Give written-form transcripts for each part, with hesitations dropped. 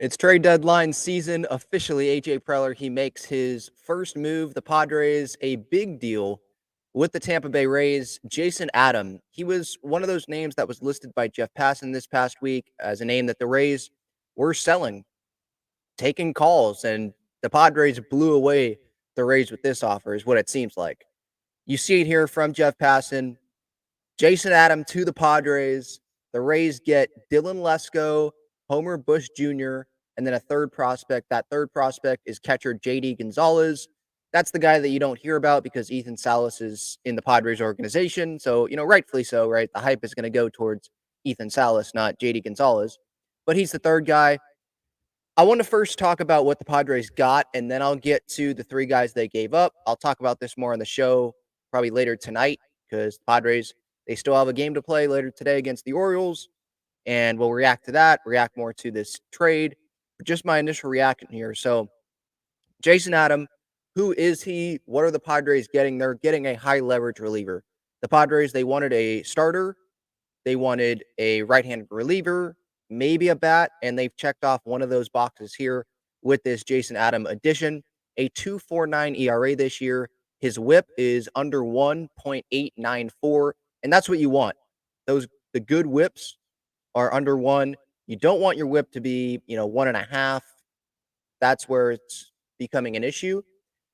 It's trade deadline season officially. AJ Preller, he makes his first move. The Padres, a big deal with the Tampa Bay Rays. Jason Adam, he was one of those names that was listed by Jeff Passan this past week as a name that the Rays were selling, taking calls, and the Padres blew away the Rays with this offer, is what it seems like. You see it here from Jeff Passan. Jason Adam to the Padres. The Rays get Dylan Lesko, Homer Bush Jr., and then a third prospect. That third prospect is catcher JD Gonzalez. That's the guy that you don't hear about because Ethan Salas is in the Padres organization. So, rightfully so, right? The hype is going to go towards Ethan Salas, not JD Gonzalez. But he's the third guy. I want to first talk about what the Padres got, and then I'll get to the three guys they gave up. I'll talk about this more on the show probably later tonight because the Padres, they still have a game to play later today against the Orioles, and we'll react to that, react more to this trade. But just my initial reaction here. So, Jason Adam, who is he? What are the Padres getting? They're getting a high leverage reliever. The Padres, they wanted a starter, they wanted a right-handed reliever, maybe a bat, and they've checked off one of those boxes here with this Jason Adam addition. A 2.49 ERA this year. His WHIP is under 1.894, and that's what you want. The good WHIPs are under 1. You don't want your WHIP to be, 1.5. That's where it's becoming an issue.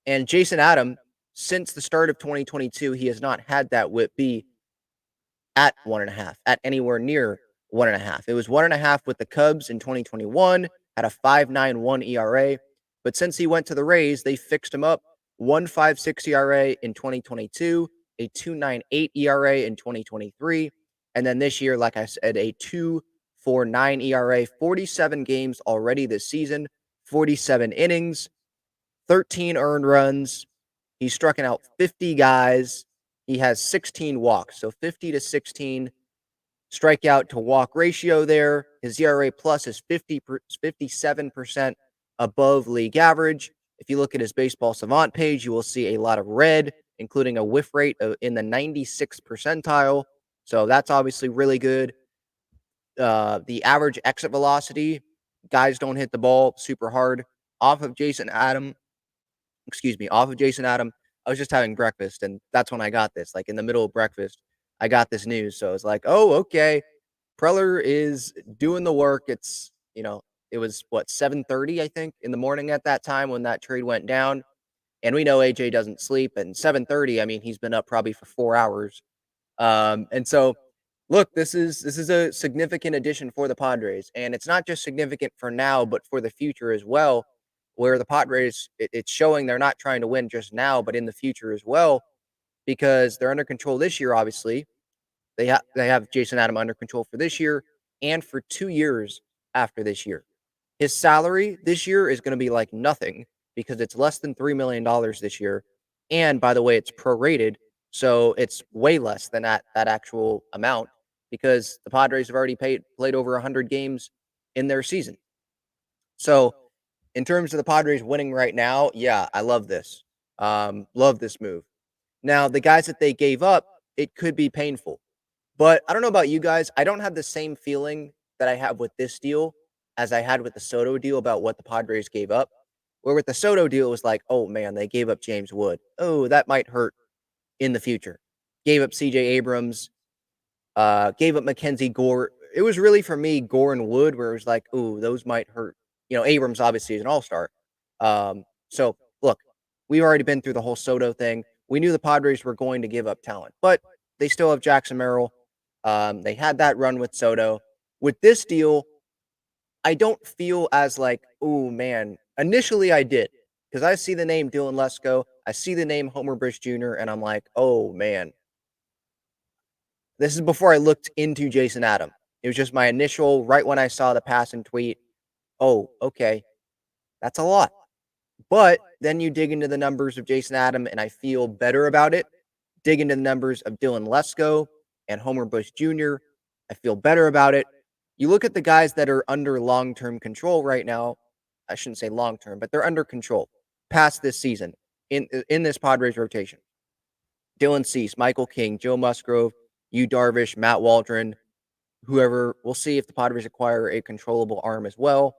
And Jason Adam, since the start of 2022, he has not had that WHIP be at 1.5, at anywhere near 1.5. It was 1.5 with the Cubs in 2021, had a 5.91 ERA. But since he went to the Rays, they fixed him up. 1.56 ERA in 2022, a 2.98 ERA in 2023. And then this year, like I said, a 2.49 ERA, 47 games already this season, 47 innings, 13 earned runs. He's striking out 50 guys. He has 16 walks, so 50 to 16 strikeout to walk ratio there. His ERA plus is 57% above league average. If you look at his baseball savant page, you will see a lot of red, including a whiff rate in the 96th percentile. So that's obviously really good. The average exit velocity, guys don't hit the ball super hard off of Jason Adam. Off of Jason Adam. I was just having breakfast, and that's when I got this. Like in the middle of breakfast, I got this news. So it's like, oh, okay. Preller is doing the work. It's, it was what, 7:30, I think, in the morning at that time when that trade went down. And we know AJ doesn't sleep. And 7:30, I mean, he's been up probably for 4 hours. And so look, this is a significant addition for the Padres. And it's not just significant for now, but for the future as well, where the Padres, it's showing they're not trying to win just now, but in the future as well, because they're under control this year, obviously. They have Jason Adam under control for this year and for 2 years after this year. His salary this year is going to be like nothing because it's less than $3 million this year. And by the way, it's prorated, so it's way less than that actual amount because the Padres have already played over 100 games in their season. So in terms of the Padres winning right now, yeah, I love this. Love this move. Now, the guys that they gave up, it could be painful. But I don't know about you guys. I don't have the same feeling that I have with this deal as I had with the Soto deal about what the Padres gave up. Where with the Soto deal, it was like, oh man, they gave up James Wood. Oh, that might hurt in the future. Gave up CJ Abrams, gave up Mackenzie Gore. It was really for me, Gore and Wood, where it was like, ooh, those might hurt. Abrams obviously is an all-star. So look, we've already been through the whole Soto thing. We knew the Padres were going to give up talent, but they still have Jackson Merrill. They had that run with Soto. With this deal, I don't feel as like, oh man. Initially, I did because I see the name Dylan Lesko, I see the name Homer Bush Jr., and I'm like, oh man. This is before I looked into Jason Adam. It was just my initial, right when I saw the pass and tweet. Oh, okay, that's a lot. But then you dig into the numbers of Jason Adam, and I feel better about it. Dig into the numbers of Dylan Lesko and Homer Bush Jr. I feel better about it. You look at the guys that are under long-term control right now. I shouldn't say long-term, but they're under control past this season in this Padres rotation. Dylan Cease, Michael King, Joe Musgrove, Yu Darvish, Matt Waldron, whoever. We'll see if the Padres acquire a controllable arm as well.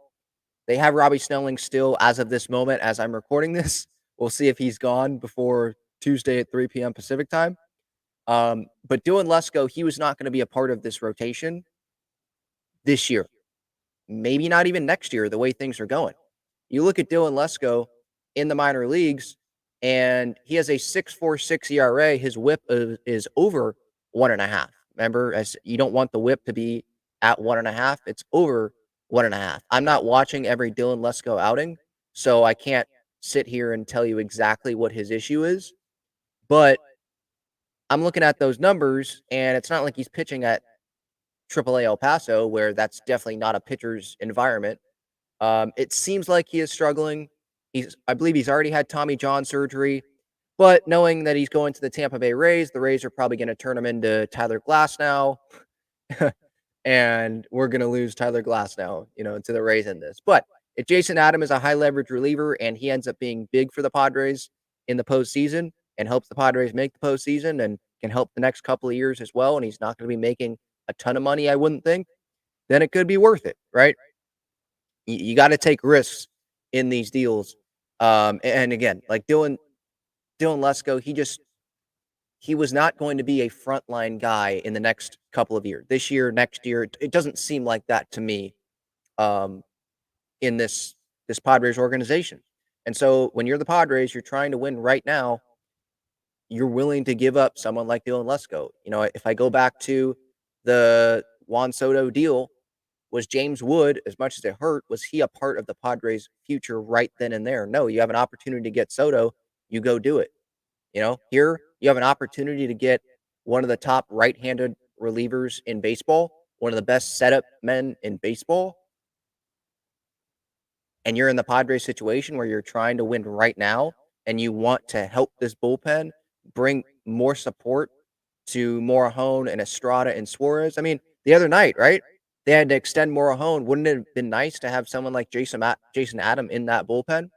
They have Robbie Snelling still as of this moment as I'm recording this. We'll see if he's gone before Tuesday at 3 p.m. Pacific time. But Dylan Lesko, he was not going to be a part of this rotation this year. Maybe not even next year, the way things are going. You look at Dylan Lesko in the minor leagues, and he has a 6.46 ERA. His whip is over 1.5. Remember, as you don't want the whip to be at 1.5, it's over 1.5. I'm not watching every Dylan Lesko outing, so I can't sit here and tell you exactly what his issue is. But I'm looking at those numbers, and it's not like he's pitching at AAA El Paso, where that's definitely not a pitcher's environment. It seems like he is struggling. I believe he's already had Tommy John surgery, but knowing that he's going to the Tampa Bay Rays, the Rays are probably going to turn him into Tyler Glass now, and we're going to lose Tyler Glass now, to the Rays in this. But if Jason Adam is a high leverage reliever and he ends up being big for the Padres in the postseason and helps the Padres make the postseason and can help the next couple of years as well, and he's not going to be making a ton of money, I wouldn't think, then it could be worth it, right? You got to take risks in these deals. And again, like Dylan Lesko, he was not going to be a frontline guy in the next couple of years. This year, next year, it doesn't seem like that to me. Um, in this Padres organization, and so when you're the Padres, you're trying to win right now. You're willing to give up someone like Dylan Lesko. If I go back to the Juan Soto deal, was James Wood, as much as it hurt, was he a part of the Padres' future right then and there? No, you have an opportunity to get Soto, you go do it. Here you have an opportunity to get one of the top right-handed relievers in baseball, one of the best setup men in baseball, and you're in the Padres situation where you're trying to win right now and you want to help this bullpen bring more support to Morahone and Estrada and Suarez. I mean, the other night, right? They had to extend Morahone. Wouldn't it have been nice to have someone like Jason Adam in that bullpen?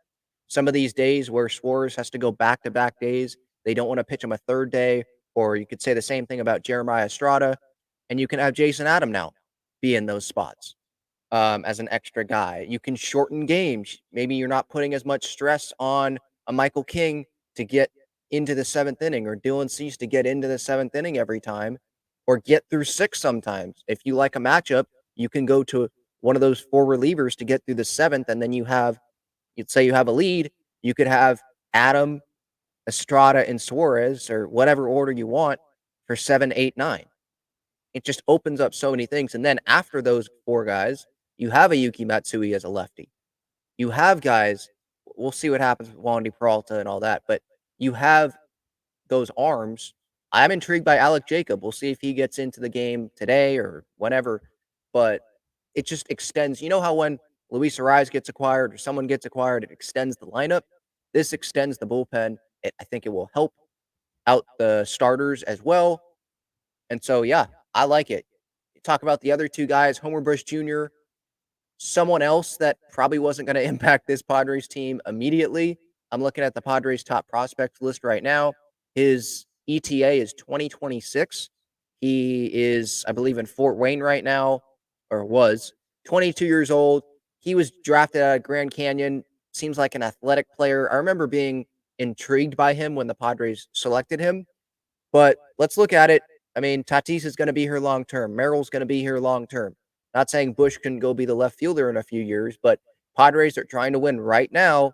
Some of these days where Suarez has to go back-to-back days, they don't want to pitch him a third day, or you could say the same thing about Jeremiah Estrada, and you can have Jason Adam now be in those spots as an extra guy. You can shorten games. Maybe you're not putting as much stress on a Michael King to get into the seventh inning or Dylan Cease to get into the seventh inning every time or get through six sometimes. If you like a matchup, you can go to one of those four relievers to get through the seventh, and then you'd say you have a lead. You could have Adam, Estrada, and Suarez, or whatever order you want, for 7, 8, 9. It just opens up so many things. And then after those four guys, you have a Yuki Matsui as a lefty. You have guys, we'll see what happens with Wandy Peralta and all that, but you have those arms. I'm intrigued by Alec Jacob. We'll see if he gets into the game today or whenever, but it just extends. You know how when Luis Ariz gets acquired or someone gets acquired, it extends the lineup? This extends the bullpen. I think it will help out the starters as well. And so, yeah, I like it. Talk about the other two guys, Homer Bush Jr., someone else that probably wasn't going to impact this Padres team immediately. I'm looking at the Padres top prospect list right now. His ETA is 2026. He is, I believe, in Fort Wayne right now, or was 22 years old. He was drafted out of Grand Canyon. Seems like an athletic player. I remember being intrigued by him when the Padres selected him. But let's look at it. I mean, Tatis is going to be here long term. Merrill's going to be here long term. Not saying Bush can go be the left fielder in a few years, but Padres are trying to win right now.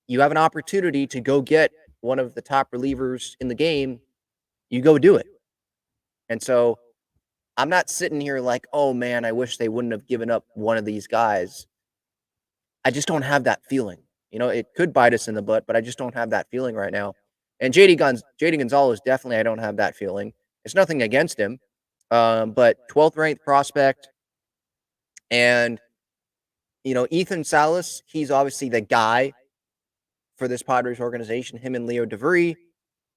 You have an opportunity to go get one of the top relievers in the game. You go do it. And so I'm not sitting here like, oh man, I wish they wouldn't have given up one of these guys. I just don't have that feeling. It could bite us in the butt, but I just don't have that feeling right now. And JD Gonzalez, definitely I don't have that feeling. It's nothing against him. But 12th ranked prospect. And, Ethan Salas, he's obviously the guy for this Padres organization, him and Leo DeVry,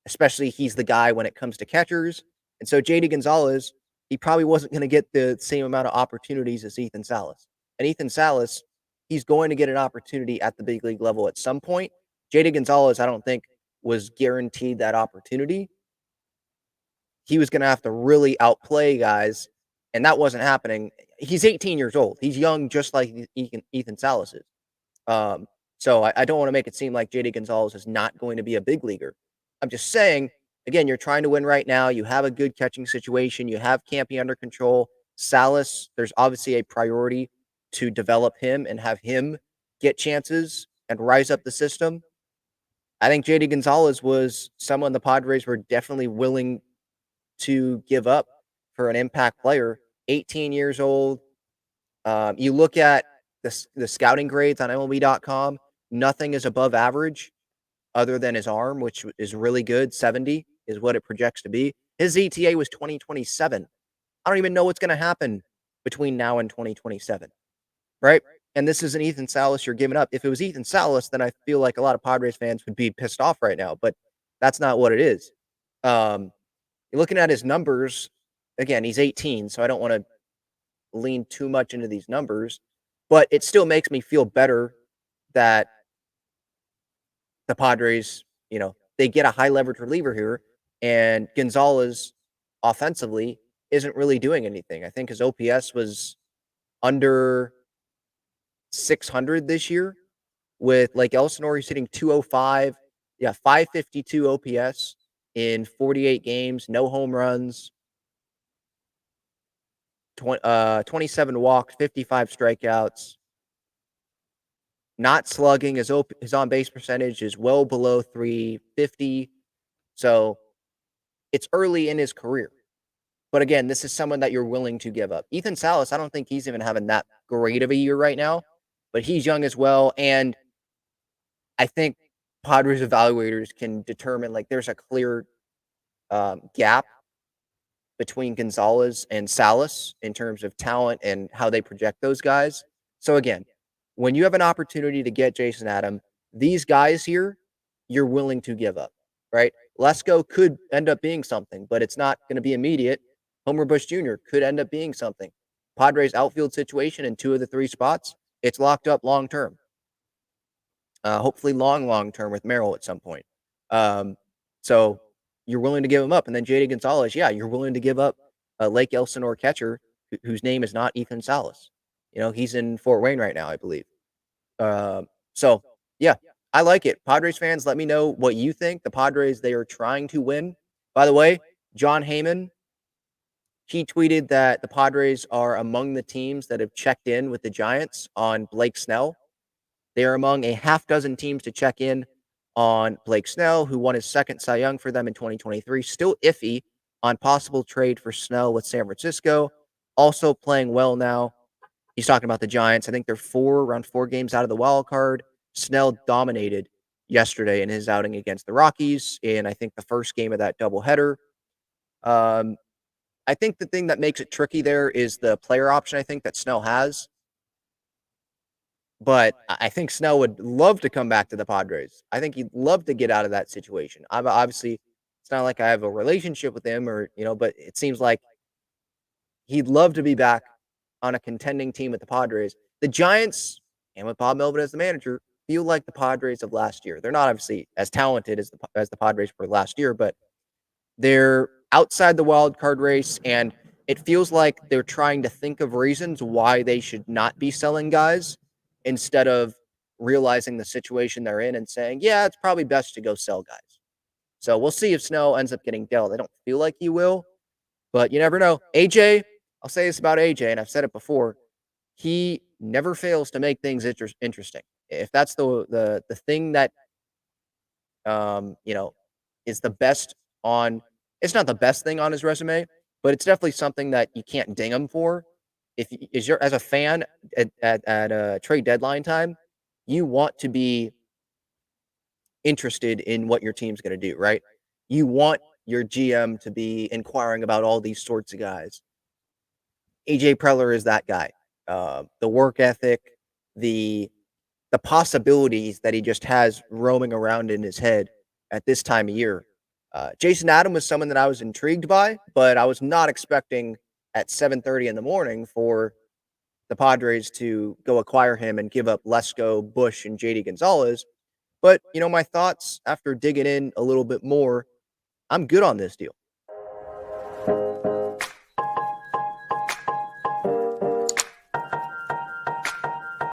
especially he's the guy when it comes to catchers. And so JD Gonzalez, he probably wasn't going to get the same amount of opportunities as Ethan Salas. And Ethan Salas, he's going to get an opportunity at the big league level at some point. JD Gonzalez, I don't think, was guaranteed that opportunity. He was going to have to really outplay guys, and that wasn't happening. he's 18 years old. He's young, just like Ethan Salas is. So I don't want to make it seem like JD Gonzalez is not going to be a big leaguer. I'm just saying, again, you're trying to win right now. You have a good catching situation. You have Campy under control. Salas, there's obviously a priority to develop him and have him get chances and rise up the system. I think JD Gonzalez was someone the Padres were definitely willing to give up for an impact player. 18 years old. You look at the scouting grades on MLB.com, nothing is above average other than his arm, which is really good. 70 is what it projects to be. His ETA was 2027. I don't even know what's going to happen between now and 2027, right? And this is an Ethan Salas you're giving up. If it was Ethan Salas, then I feel like a lot of Padres fans would be pissed off right now, but that's not what it is. You're looking at his numbers. Again, he's 18, so I don't want to lean too much into these numbers, but it still makes me feel better that the Padres, they get a high leverage reliever here, and Gonzalez offensively isn't really doing anything. I think his OPS was under 600 this year with like Elsinore. He's hitting 205. Yeah, 552 OPS in 48 games, no home runs, 27 walks, 55 strikeouts. Not slugging. His on base percentage is well below 350. So it's early in his career. But again, this is someone that you're willing to give up. Ethan Salas, I don't think he's even having that great of a year right now, but he's young as well. And I think Padres evaluators can determine like there's a clear gap between Gonzalez and Salas in terms of talent and how they project those guys. So again, when you have an opportunity to get Jason Adam, these guys here, you're willing to give up, right? Lesko could end up being something, but it's not going to be immediate. Homer Bush Jr. could end up being something. Padres outfield situation in 2 of the 3 spots, it's locked up long term. Hopefully long term with Merrill at some point. So you're willing to give him up. And then JD Gonzalez, yeah, you're willing to give up a Lake Elsinore catcher whose name is not Ethan Salas. He's in Fort Wayne right now, I believe. So, yeah, I like it. Padres fans, let me know what you think. The Padres, they are trying to win. By the way, John Heyman, he tweeted that the Padres are among the teams that have checked in with the Giants on Blake Snell. They are among a half dozen teams to check in on Blake Snell, who won his second Cy Young for them in 2023. Still iffy on possible trade for Snell with San Francisco. Also playing well now. He's talking about the Giants. I think they're around 4 games out of the wild card. Snell dominated yesterday in his outing against the Rockies in, I think, the first game of that doubleheader. I think the thing that makes it tricky there is the player option I think that Snell has. But I think Snell would love to come back to the Padres. I think he'd love to get out of that situation. Obviously, it's not like I have a relationship with him but it seems like he'd love to be back on a contending team with the Padres. The Giants, and with Bob Melvin as the manager, feel like the Padres of last year. They're not obviously as talented as the Padres were last year, but they're outside the wild card race, and it feels like they're trying to think of reasons why they should not be selling guys instead of realizing the situation they're in and saying, yeah, it's probably best to go sell guys. So we'll see if Snell ends up getting dealt. I don't feel like he will, but you never know. AJ, I'll say this about AJ, and I've said it before. He never fails to make things interesting. If that's the thing that is the best on, it's not the best thing on his resume, but it's definitely something that you can't ding him for. If you're as a fan at trade deadline time, you want to be interested in what your team's going to do, right? You want your GM to be inquiring about all these sorts of guys. AJ Preller is that guy. The work ethic, the possibilities that he just has roaming around in his head at this time of year. Jason Adam was someone that I was intrigued by, but I was not expecting at 7:30 in the morning for the Padres to go acquire him and give up Lesko, Bush, and JD Gonzalez. But, my thoughts after digging in a little bit more, I'm good on this deal.